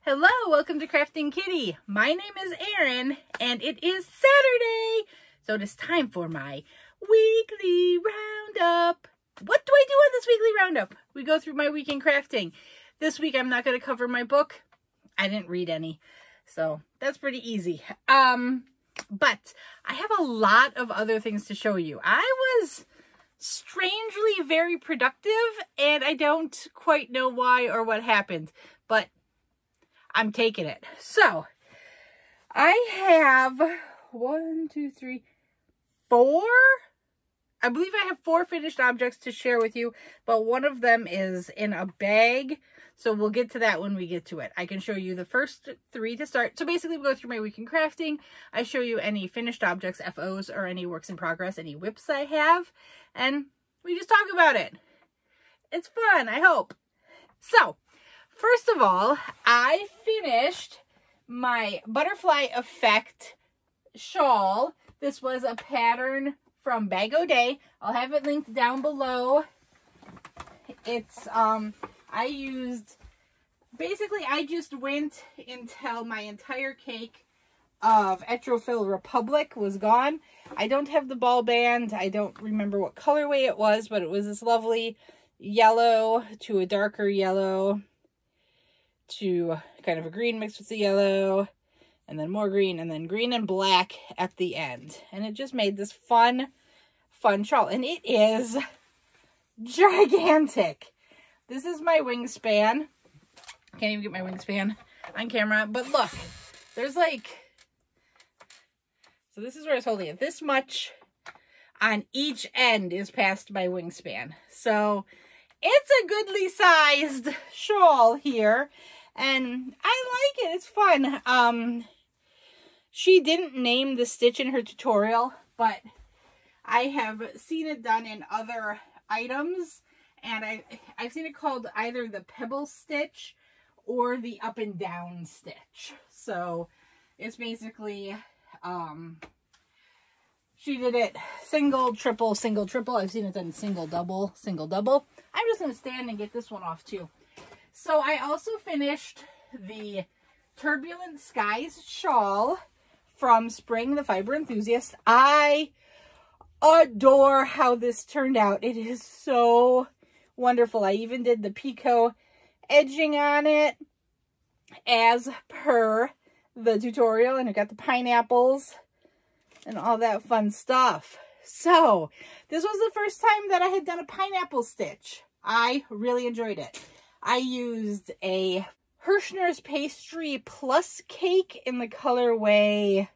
Hello, welcome to Krafting Kitty. My name is Erin, and it is Saturday, so it is time for my weekly roundup. What do I do on this weekly roundup? We go through my week in crafting. This week, I'm not going to cover my book. I didn't read any, so that's pretty easy. But I have a lot of other things to show you. I was strangely very productive, and I don't quite know why or what happened, but I'm taking it. So I have 1, 2, 3, 4. I believe I have 4 finished objects to share with you, but one of them is in a bag. So we'll get to that when we get to it. I can show you the first 3 to start. So basically we go through my week in crafting. I show you any finished objects, FOs, or any works in progress, any whips I have, and we just talk about it. It's fun, I hope. So first of all, I finished my butterfly effect shawl. This was a pattern from BagODay. I'll have it linked down below. It's, I just went until my entire cake of Etrophil Republic was gone. I don't have the ball band. I don't remember what colorway it was, but it was this lovely yellow to a darker yellow to kind of a green mixed with the yellow, and then more green, and then green and black at the end. And it just made this fun shawl. And it is gigantic. This is my wingspan. I can't even get my wingspan on camera, but look, there's like, so this is where I was holding it. This much on each end is past my wingspan. So it's a goodly sized shawl here, and I like it. It's fun. She didn't name the stitch in her tutorial, but I have seen it done in other items, and I've seen it called either the pebble stitch or the up and down stitch. So it's basically, she did it single, triple, single, triple. I've seen it done single, double, single, double. I'm just going to stand and get this one off too. So I also finished the Turbulent Skies shawl from Spring, the Fiber Enthusiast. I adore how this turned out. It is so wonderful. I even did the picot edging on it as per the tutorial, and it got the pineapples and all that fun stuff. So this was the first time that I had done a pineapple stitch. I really enjoyed it. I used a Hirschner's Pastry Plus cake in the colorway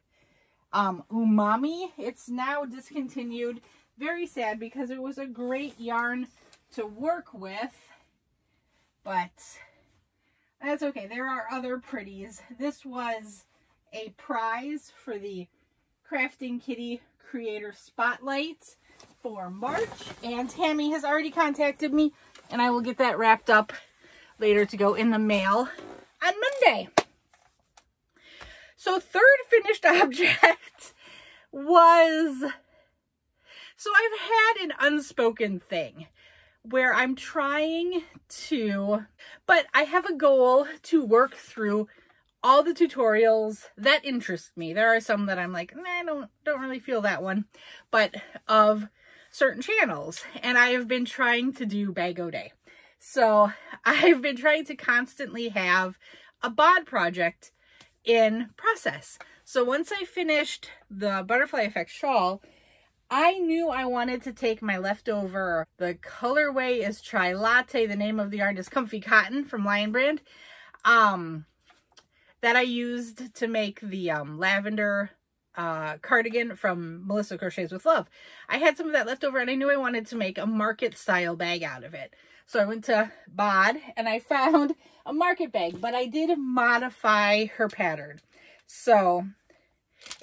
Umami. It's now discontinued. Very sad, because it was a great yarn to work with, but that's okay. There are other pretties. This was a prize for the Krafting Kitty Creator Spotlight for March, and Tammy has already contacted me, and I will get that wrapped up later to go in the mail on Monday. So third finished object was, so I've had an unspoken thing where I'm trying to, but I have a goal to work through all the tutorials that interest me. There are some that I'm like, I don't really feel that one, but of certain channels. And I have been trying to do BagODay. So I've been trying to constantly have a bod project in process. So once I finished the butterfly effect shawl, I knew I wanted to take my leftover, the colorway is Tri Latte, the name of the yarn is Comfy Cotton from Lion Brand, that I used to make the lavender cardigan from Melissa Crochets with Love. I had some of that left over, and I knew I wanted to make a market style bag out of it. So I went to BOD and I found a market bag, but I did modify her pattern. So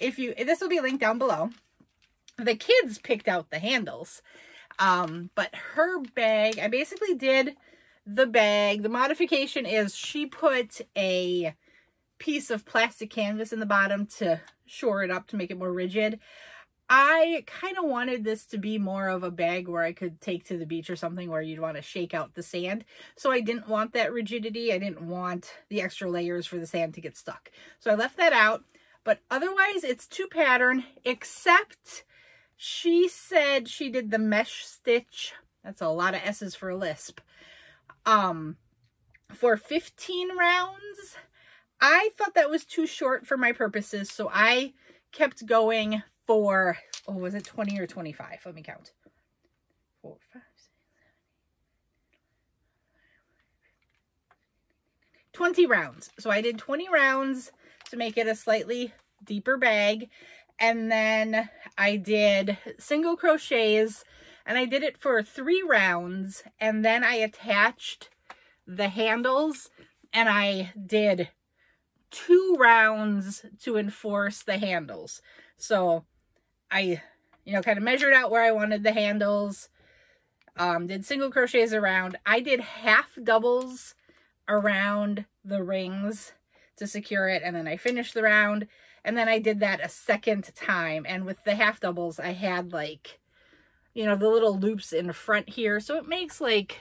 this will be linked down below. The kids picked out the handles, but her bag, I basically did the bag. The modification is she put a piece of plastic canvas in the bottom to shore it up to make it more rigid. I kind of wanted this to be more of a bag where I could take to the beach or something where you'd want to shake out the sand. So I didn't want that rigidity. I didn't want the extra layers for the sand to get stuck. So I left that out. But otherwise, it's 2 pattern, except she said she did the mesh stitch. That's a lot of S's for a lisp. For 15 rounds. I thought that was too short for my purposes, so I kept going for, oh, was it 20 or 25? Let me count. 4, 5, 6, 20 rounds. So I did 20 rounds to make it a slightly deeper bag. And then I did single crochets, and I did it for 3 rounds. And then I attached the handles, and I did 2 rounds to enforce the handles. So I, kind of measured out where I wanted the handles, did single crochets around. I did half doubles around the rings to secure it, and then I finished the round, and then I did that a second time. And with the half doubles, I had like, the little loops in front here, so it makes like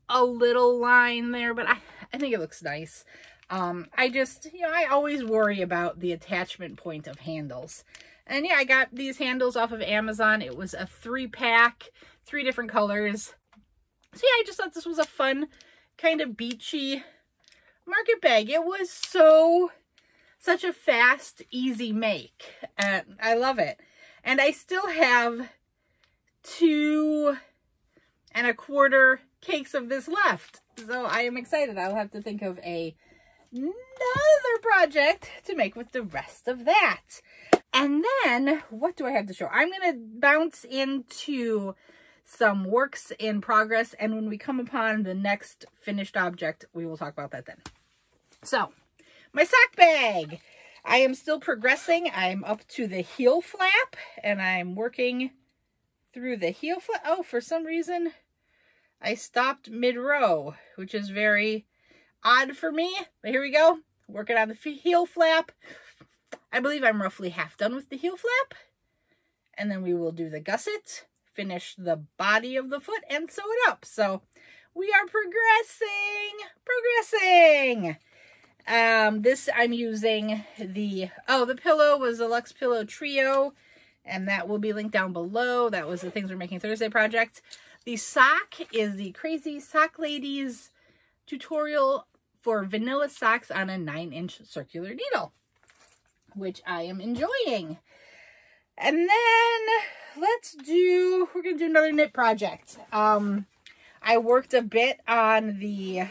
a little line there, but I think it looks nice. I just, I always worry about the attachment point of handles. And yeah, I got these handles off of Amazon. It was a 3-pack, 3 different colors. So yeah, I just thought this was a fun, kind of beachy market bag. It was such a fast, easy make. I love it. And I still have 2 1/4 cakes of this left. So I am excited. I'll have to think of another project to make with the rest of that. And then, what do I have to show? I'm going to bounce into some works in progress, and when we come upon the next finished object, we will talk about that then. So, my sock bag. I am still progressing. I'm up to the heel flap, and I'm working through the heel flap. Oh, for some reason, I stopped mid-row, which is very odd for me, but here we go. Working on the heel flap. I believe I'm roughly half done with the heel flap. And then we will do the gusset, finish the body of the foot, and sew it up. So we are progressing. This I'm using the pillow was a Luxe Pillow Trio, and that will be linked down below. That was the Things We're Making Thursday project. The sock is the Crazy Sock Ladies tutorial for vanilla socks on a 9-inch circular needle, which I am enjoying. And then we're going to do another knit project. I worked a bit on the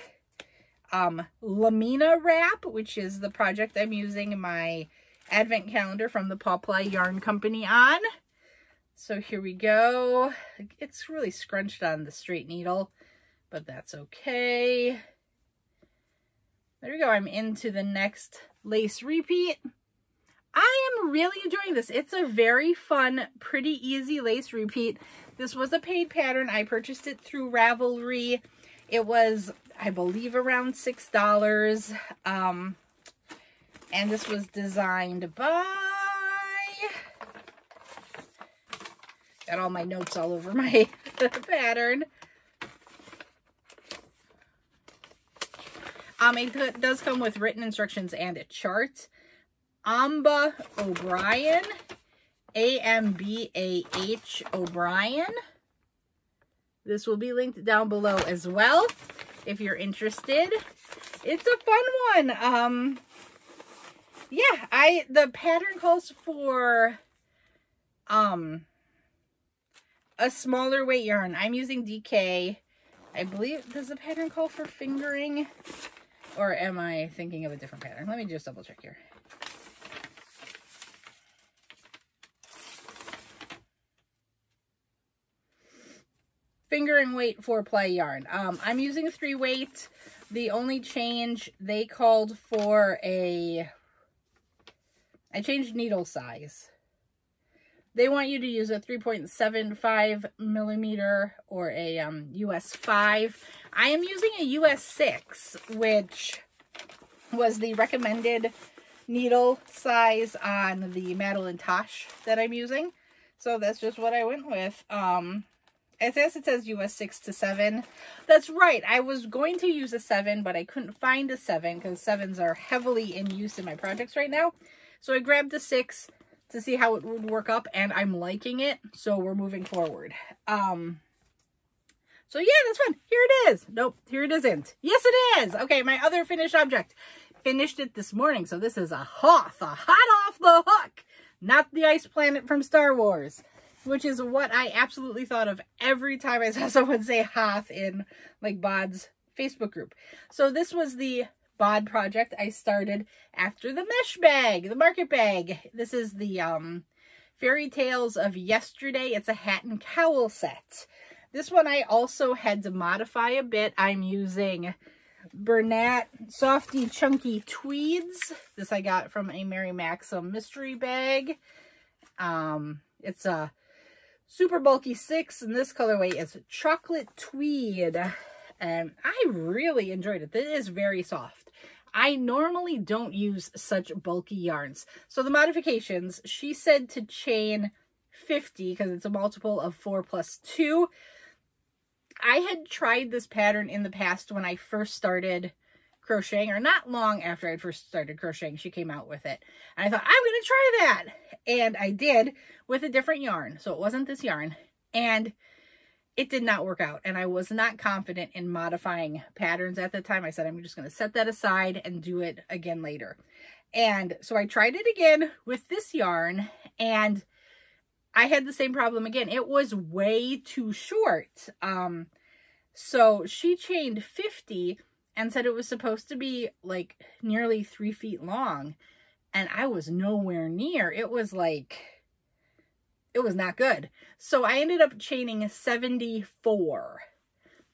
Lamina Wrap, which is the project I'm using my advent calendar from the Paw Ply Yarn Company on. So here we go. It's really scrunched on the straight needle, but that's okay. There we go. I'm into the next lace repeat. I am really enjoying this. It's a very fun, pretty easy lace repeat. This was a paid pattern. I purchased it through Ravelry. It was, I believe, around $6. And this was designed by... Got all my notes all over my pattern. It does come with written instructions and a chart. Amba O'Brien, A-M-B-A-H O'Brien. This will be linked down below as well if you're interested. It's a fun one. Yeah, the pattern calls for a smaller weight yarn. I'm using DK. I believe, does the pattern call for fingering? Or am I thinking of a different pattern? Let me just double check here. Fingering weight 4-ply yarn. I'm using a 3-weight. The only change, they called for I changed needle size. They want you to use a 3.75 millimeter or a US 5. I am using a US 6, which was the recommended needle size on the Madeline Tosh that I'm using. So that's just what I went with. It says US 6 to 7. That's right. I was going to use a 7, but I couldn't find a 7 because 7s are heavily in use in my projects right now. So I grabbed a 6 to see how it would work up, and I'm liking it. So we're moving forward. So yeah, that's fun. Here it is. Nope, here it isn't. Yes, it is. Okay, my other finished object. Finished it this morning. So this is a Hoth, a hot off the hook. Not the ice planet from Star Wars, which is what I absolutely thought of every time I saw someone say Hoth in like BOD's Facebook group. So this was the BOD project I started after the mesh bag, the market bag. This is the Fairy Tales of Yesterday. It's a hat and cowl set. This one I also had to modify a bit. I'm using Bernat Softy Chunky Tweeds. This I got from a Mary Maxim mystery bag. It's a super bulky 6, and this colorway is chocolate tweed. And I really enjoyed it. It is very soft. I normally don't use such bulky yarns. So the modifications, she said to chain 50 because it's a multiple of 4 plus 2. I had tried this pattern in the past when I first started crocheting, or not long after I first started crocheting, she came out with it. And I thought, I'm going to try that. And I did with a different yarn. So it wasn't this yarn. And it did not work out. And I was not confident in modifying patterns at the time. I said, I'm just going to set that aside and do it again later. And so I tried it again with this yarn, and I had the same problem again. It was way too short. So she chained 50 and said it was supposed to be like nearly 3 feet long. And I was nowhere near. It was like, it was not good. So I ended up chaining 74.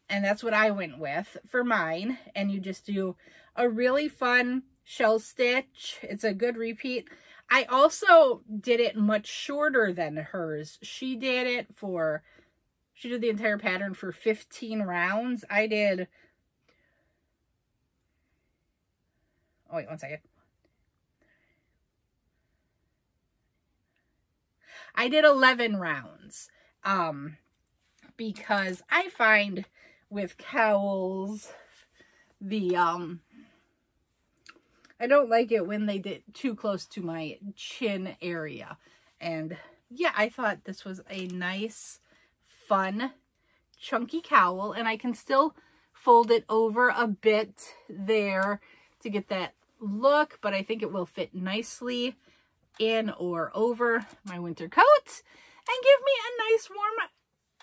And that's what I went with for mine. And you just do a really fun shell stitch. It's a good repeat. I also did it much shorter than hers. She did the entire pattern for 15 rounds. I did, oh wait, one second. I did 11 rounds, because I find with cowls, I don't like it when they get too close to my chin area. And yeah, I thought this was a nice, fun, chunky cowl. And I can still fold it over a bit there to get that look. But I think it will fit nicely in or over my winter coat and give me a nice warm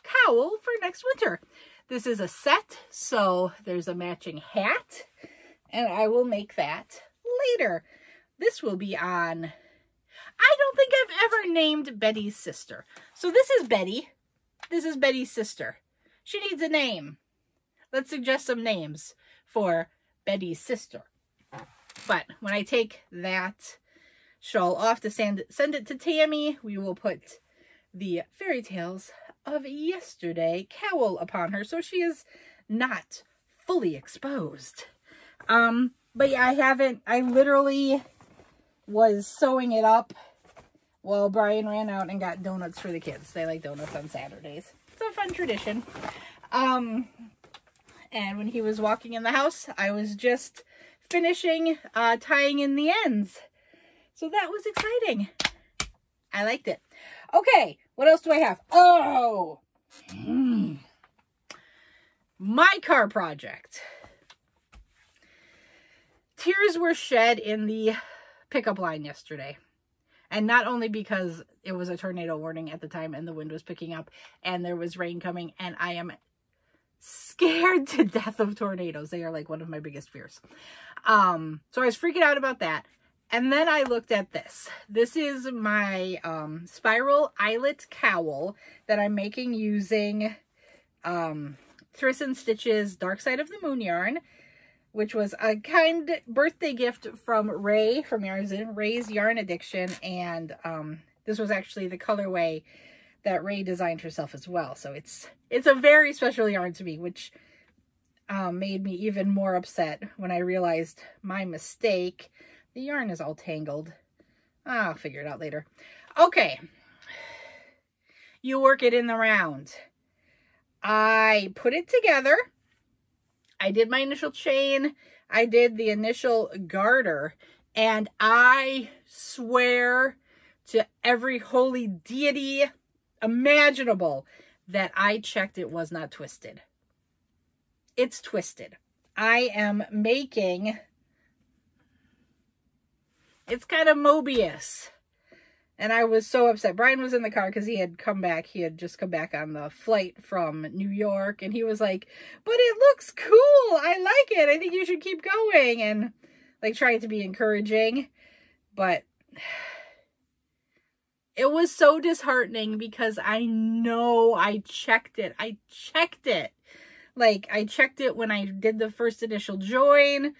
cowl for next winter. This is a set, so there's a matching hat. And I will make that later. This will be on, I don't think I've ever named Betty's sister. So this is Betty. This is Betty's sister. She needs a name. Let's suggest some names for Betty's sister. But when I take that shawl off to send it to Tammy, we will put the Fairy Tales of Yesterday cowl upon her, so she is not fully exposed. But yeah, I literally was sewing it up while Brian ran out and got donuts for the kids. They like donuts on Saturdays. It's a fun tradition. And when he was walking in the house, I was just finishing tying in the ends. So that was exciting. I liked it. Okay, what else do I have? Oh! My car project. Tears were shed in the pickup line yesterday. And not only because it was a tornado warning at the time and the wind was picking up and there was rain coming, and I am scared to death of tornadoes. They are like one of my biggest fears. So I was freaking out about that. And then I looked at this. This is my spiral eyelet cowl that I'm making using Twists and Stitches Dark Side of the Moon yarn, which was a kind birthday gift from Ray, from Ray's Yarn Addiction. And this was actually the colorway that Ray designed herself as well. So it's a very special yarn to me, which made me even more upset when I realized my mistake The yarn is all tangled. I'll figure it out later. Okay. You work it in the round. I put it together. I did my initial chain. I did the initial garter. And I swear to every holy deity imaginable that I checked it was not twisted. It's twisted. I am making... It's kind of Mobius. And I was so upset. Brian was in the car because he had come back. He had just come back on the flight from New York. And he was like, but it looks cool. I like it. I think you should keep going. And like trying to be encouraging. But it was so disheartening because I know I checked it. I checked it. Like I checked it when I did the first initial join.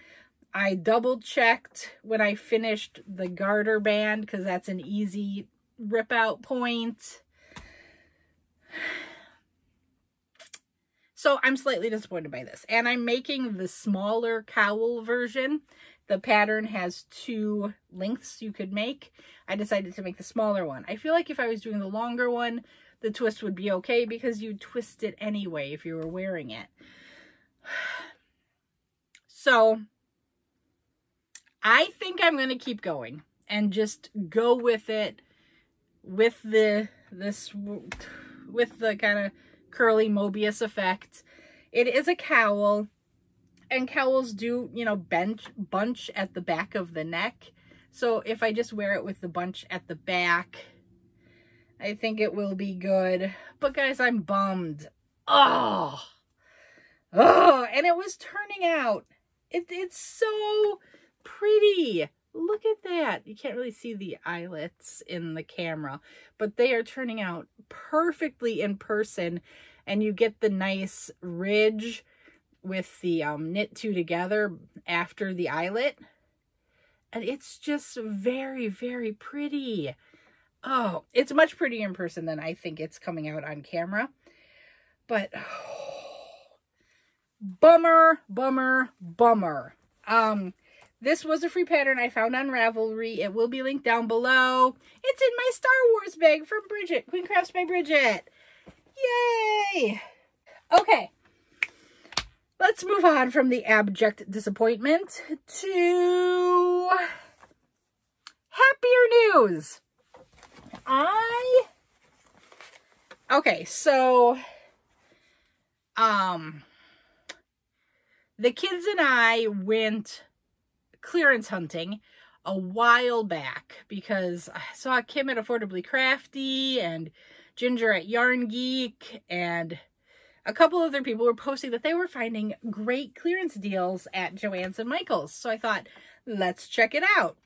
I double checked when I finished the garter band because that's an easy rip out point. So I'm slightly disappointed by this. And I'm making the smaller cowl version. The pattern has 2 lengths you could make. I decided to make the smaller one. I feel like if I was doing the longer one, the twist would be okay because you twist it anyway if you were wearing it. So I think I'm going to keep going and just go with it with the kind of curly Mobius effect. It is a cowl, and cowls do, you know, bunch at the back of the neck. So if I just wear it with the bunch at the back, I think it will be good. But guys, I'm bummed. Oh, and it was turning out. It's so pretty. Look at that. You can't really see the eyelets in the camera, but they are turning out perfectly in person, and you get the nice ridge with the knit 2 together after the eyelet, and it's just very, very pretty. Oh, it's much prettier in person than I think it's coming out on camera, but bummer. This was a free pattern I found on Ravelry. It will be linked down below. It's in my Star Wars bag from Bridget. Queen Crafts by Bridget. Yay! Okay. Let's move on from the abject disappointment to happier news. Okay, so the kids and I went clearance hunting a while back because I saw Kim at Affordably Crafty and Ginger at Yarn Geek, and a couple other people were posting that they were finding great clearance deals at Joann's and Michael's. So I thought, let's check it out.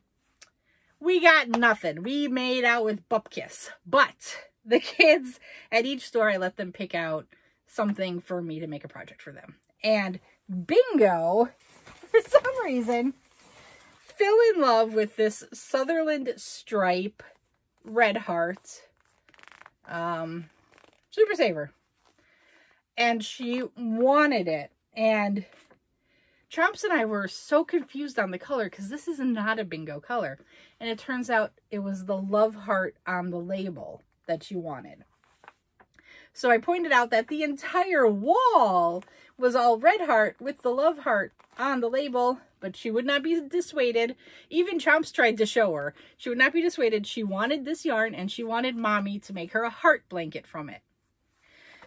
We got nothing. We made out with bupkis. But the kids at each store, I let them pick out something for me to make a project for them. And bingo, for some reason, fell in love with this Sutherland stripe red heart Super Saver. And she wanted it. And Chomps and I were so confused on the color because this is not a bingo color. And it turns out it was the love heart on the label that she wanted. So I pointed out that the entire wall was all red heart with the love heart on the label, but she would not be dissuaded. Even Chomps tried to show her. She would not be dissuaded. She wanted this yarn, and she wanted Mommy to make her a heart blanket from it.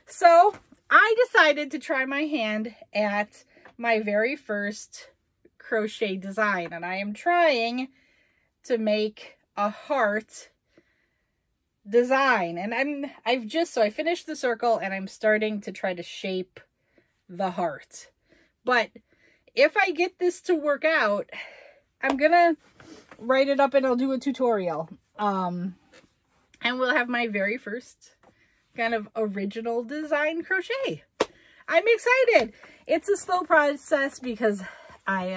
So I decided to try my hand at my very first crochet design, and I am trying to make a heart design. And I finished the circle, and I'm starting to try to shape the heart. But if I get this to work out, I'm gonna write it up and I'll do a tutorial. And we'll have my very first kind of original design crochet. I'm excited. It's a slow process because I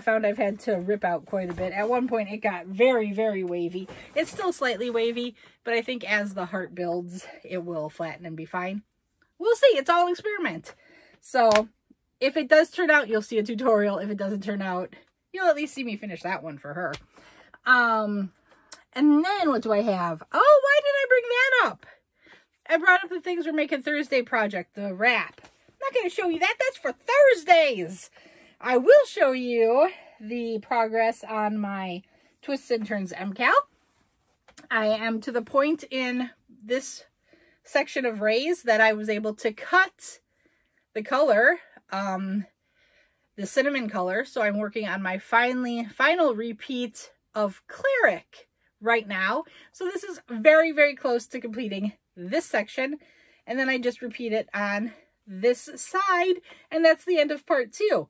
found I've had to rip out quite a bit. At one point it got very, very wavy. It's still slightly wavy, but I think as the heart builds, it will flatten and be fine. We'll see. It's all experiment. So if it does turn out, you'll see a tutorial. If it doesn't turn out, You'll at least see me finish that one for her. And then what do I have? Oh, why did I bring that up? I brought up the things we're making Thursday project, the wrap. I'm not going to show you that. That's for Thursdays. I will show you the progress on my Twists and Turns MKAL. I am to the point in this section of Rays that I was able to cut the color, the cinnamon color. So I'm working on my final repeat of Cleric right now. So this is very, very close to completing this section. And then I just repeat it on this side. And that's the end of part 2.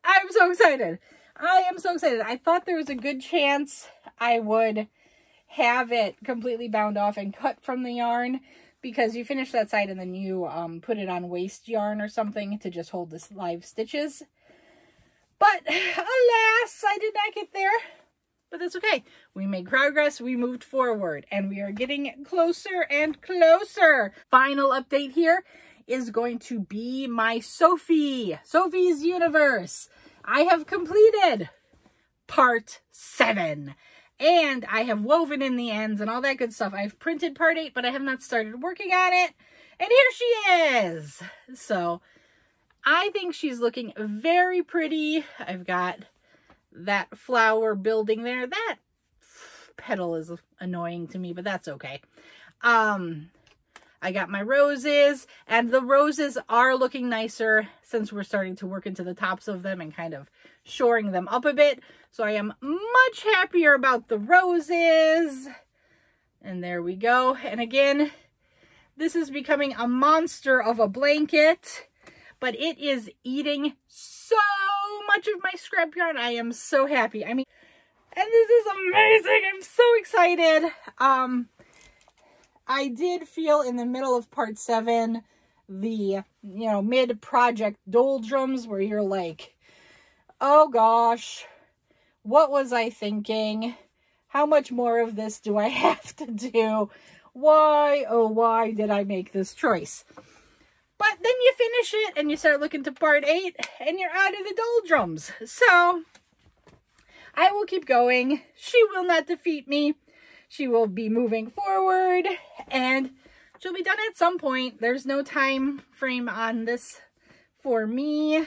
I'm so excited. I am so excited. I thought there was a good chance I would have it completely bound off and cut from the yarn, because you finish that side and then you put it on waste yarn or something to just hold this live stitches. But alas, I did not get there. But that's okay. We made progress, we moved forward, and we are getting closer and closer. Final update here is going to be my Sophie's Universe. I have completed part 7. And I have woven in the ends and all that good stuff. I've printed part 8, but I have not started working on it. And here she is. So I think she's looking very pretty. I've got that flower building there. That petal is annoying to me, but that's okay. I got my roses, and the roses are looking nicer since we're starting to work into the tops of them and kind of shoring them up a bit. So I am much happier about the roses. And there we go. And again, this is becoming a monster of a blanket, but it is eating so much of my scrap yarn. I am so happy. I mean, and this is amazing. I'm so excited. I did feel in the middle of part 7, the, mid-project doldrums where you're like, oh gosh, what was I thinking? How much more of this do I have to do? Why, oh why did I make this choice? But then you finish it and you start looking to part 8 and you're out of the doldrums. So I will keep going. She will not defeat me. She will be moving forward and she'll be done at some point. There's no time frame on this for me.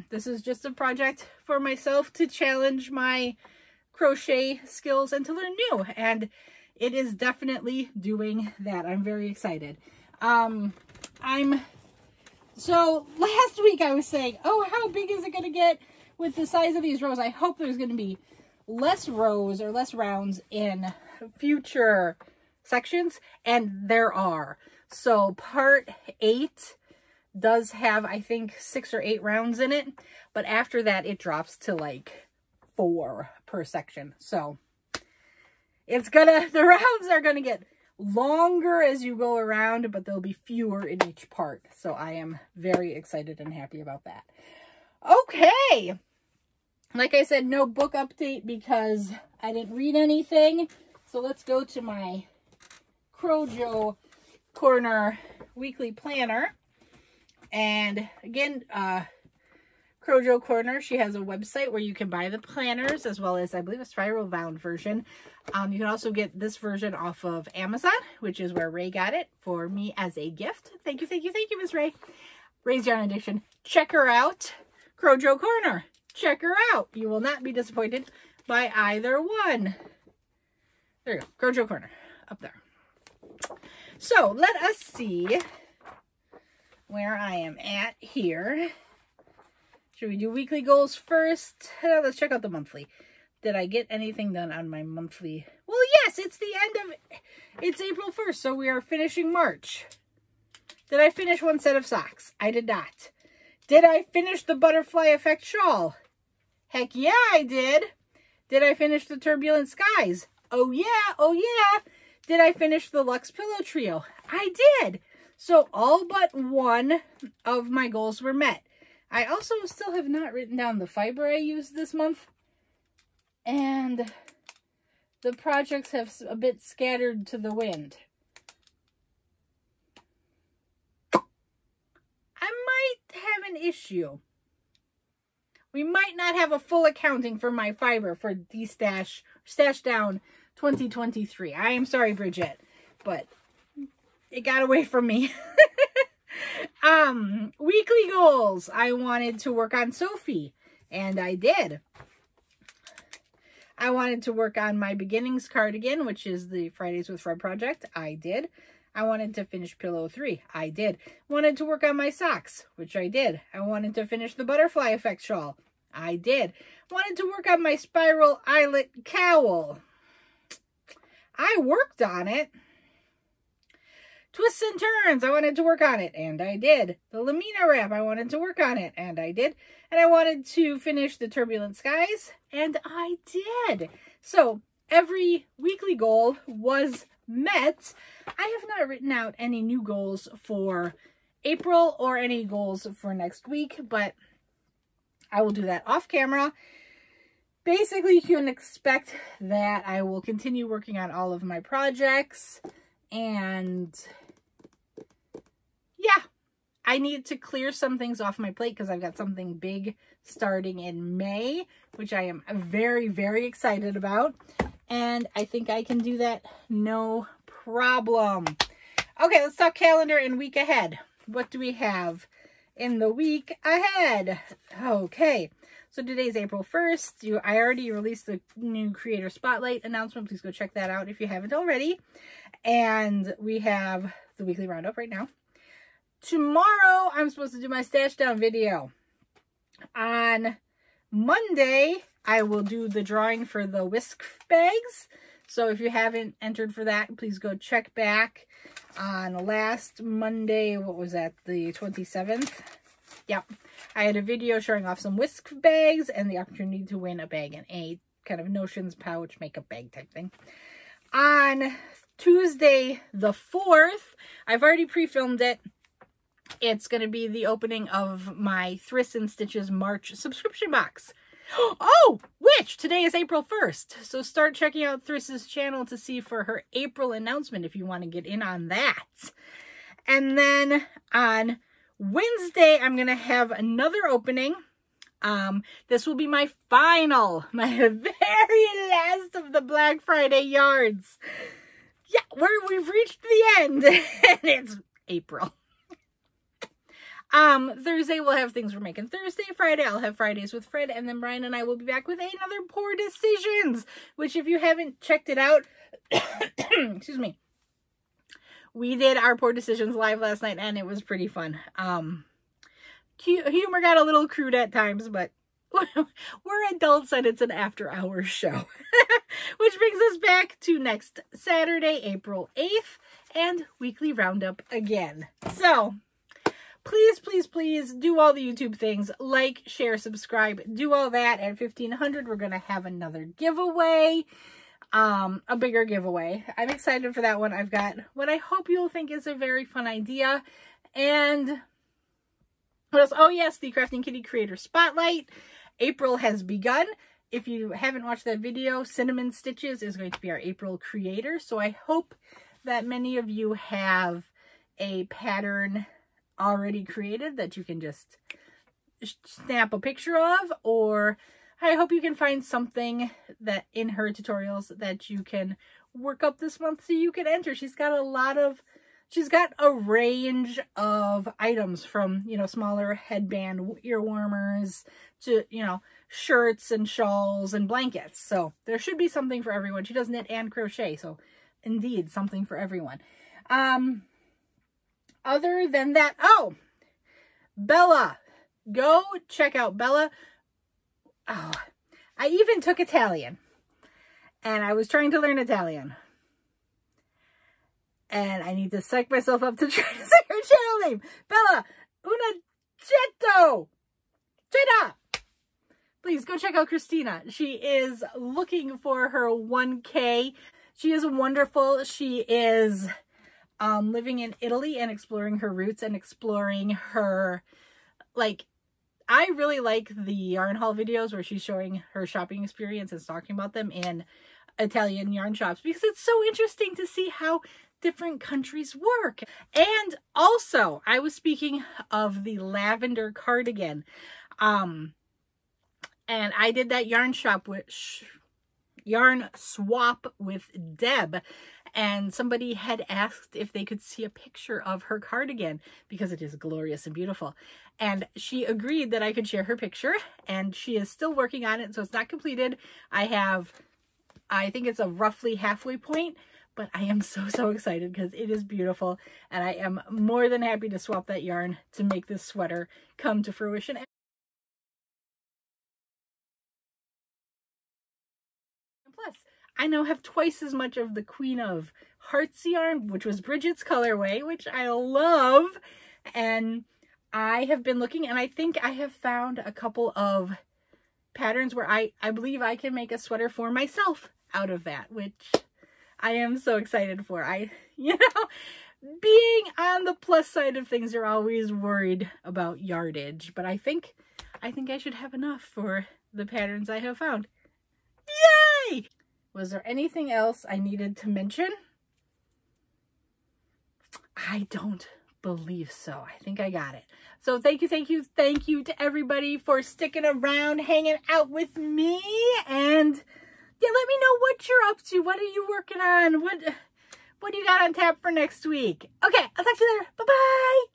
This is just a project for myself to challenge my crochet skills and to learn new. And it is definitely doing that. I'm very excited. So last week I was saying, oh, how big is it going to get with the size of these rows? I hope there's going to be less rows or less rounds in future sections, and there are. So part 8 does have, I think, 6 or 8 rounds in it, but after that it drops to like 4 per section. So it's the rounds are gonna get longer as you go around, but there'll be fewer in each part. So I am very excited and happy about that. Okay. Like I said, no book update because I didn't read anything. So let's go to my Crojo Corner weekly planner. And again, Crojo Corner, she has a website where you can buy the planners as well as, I believe, a spiral bound version. You can also get this version off of Amazon, which is where Ray got it for me as a gift. Thank you, thank you, thank you, Miss Ray. Ray's Yarn Addiction. Check her out. Crojo Corner. Check her out. You will not be disappointed by either one. There you go. Crojo Corner. Up there. So, let us see where I am at here. Should we do weekly goals first? Let's check out the monthly. Did I get anything done on my monthly? Well, yes, it's it's April 1st, so we are finishing March. Did I finish one set of socks? I did not. Did I finish the Butterfly Effect shawl? Heck yeah, I did. Did I finish the Turbulent Skies? Oh yeah, oh yeah. Did I finish the Luxe Pillow Trio? I did. So all but one of my goals were met. I also still have not written down the fiber I used this month. And the projects have a bit scattered to the wind. I might have an issue. we might not have a full accounting for my fiber for Stash Down 2023. I am sorry, Bridget, but it got away from me. Weekly goals. I wanted to work on Sophie, and I did. I wanted to work on my beginnings cardigan, which is the Fridays with Fred project. I did. I wanted to finish Pillow 3. I did. Wanted to work on my socks, which I did. I wanted to finish the butterfly effect shawl. I did. Wanted to work on my spiral eyelet cowl. I worked on it. Twists and Turns, I wanted to work on it, and I did. The Lamina Wrap, I wanted to work on it, and I did. And I wanted to finish the Turbulent Skies, and I did. So every weekly goal was met. I have not written out any new goals for April or any goals for next week, but I will do that off camera. Basically, you can expect that I will continue working on all of my projects, and yeah, I need to clear some things off my plate because I've got something big starting in May, which I am very, very excited about. And I think I can do that no problem. Okay, let's talk calendar and week ahead. What do we have in the week ahead? Okay, so today's April 1st. I already released the new Creator Spotlight announcement. Please go check that out if you haven't already. And we have the weekly roundup right now. Tomorrow, I'm supposed to do my stash down video. On Monday, I will do the drawing for the whisk bags. So if you haven't entered for that, please go check back on last Monday. What was that? The 27th? Yep. I had a video showing off some whisk bags and the opportunity to win a bag and a kind of notions pouch makeup bag type thing. On Tuesday, the 4th, I've already pre-filmed it. It's going to be the opening of my Thrists and Stitches March subscription box. Oh, which today is April 1st. So start checking out Thrists' channel to see for her April announcement if you want to get in on that. And then on Wednesday, I'm going to have another opening. This will be my very last of the Black Friday yards. Yeah, we've reached the end and it's April. Thursday we'll have things we're making Thursday. Friday I'll have Fridays with Fred, and then Brian and I will be back with another Poor Decisions, which if you haven't checked it out, excuse me, we did our Poor Decisions live last night and it was pretty fun. Humor got a little crude at times, but we're adults and it's an after hours show. Which brings us back to next Saturday, April 8th, and weekly roundup again. So please, please, please do all the YouTube things. Like, share, subscribe, do all that. At 1,500, we're going to have another giveaway, a bigger giveaway. I'm excited for that one. I've got what I hope you'll think is a very fun idea. And what else? Oh, yes, the Krafting Kitty Creator Spotlight. April has begun. If you haven't watched that video, Cinnamon Stitches is going to be our April creator. So I hope that many of you have a pattern already created that you can just snap a picture of, or I hope you can find something that in her tutorials that you can work up this month so you can enter. She's got a range of items from, you know, smaller headband ear warmers to, you know, shirts and shawls and blankets. So there should be something for everyone. She does knit and crochet, so indeed something for everyone. Other than that, oh, Bella, go check out Bella. Oh, I even took Italian and I was trying to learn Italian. And I need to psych myself up to try to say her channel name. Bella Unacetto. Jetta. Please go check out Christina. She is looking for her 1K. She is wonderful. She is living in Italy and exploring her roots and exploring her, like, I really like the yarn haul videos where she's showing her shopping experience and talking about them in Italian yarn shops, because it's so interesting to see how different countries work. And also, I was speaking of the lavender cardigan. And I did that yarn swap with Deb, and somebody had asked if they could see a picture of her cardigan because it is glorious and beautiful. And she agreed that I could share her picture, and she is still working on it, so it's not completed. I think it's a roughly halfway point, but I am so excited because it is beautiful, and I am more than happy to swap that yarn to make this sweater come to fruition. Plus, I now have twice as much of the Queen of Hearts yarn, which was Bridget's colorway, which I love. And I have been looking, and I think I have found a couple of patterns where I believe I can make a sweater for myself out of that, which I am so excited for. You know, being on the plus side of things, you're always worried about yardage, but I think I should have enough for the patterns I have found. Yay! Was there anything else I needed to mention? I don't believe so. I think I got it. So thank you to everybody for sticking around, hanging out with me, and yeah, let me know what you're up to. What are you working on? What do you got on tap for next week? Okay, I'll talk to you later. Bye-bye.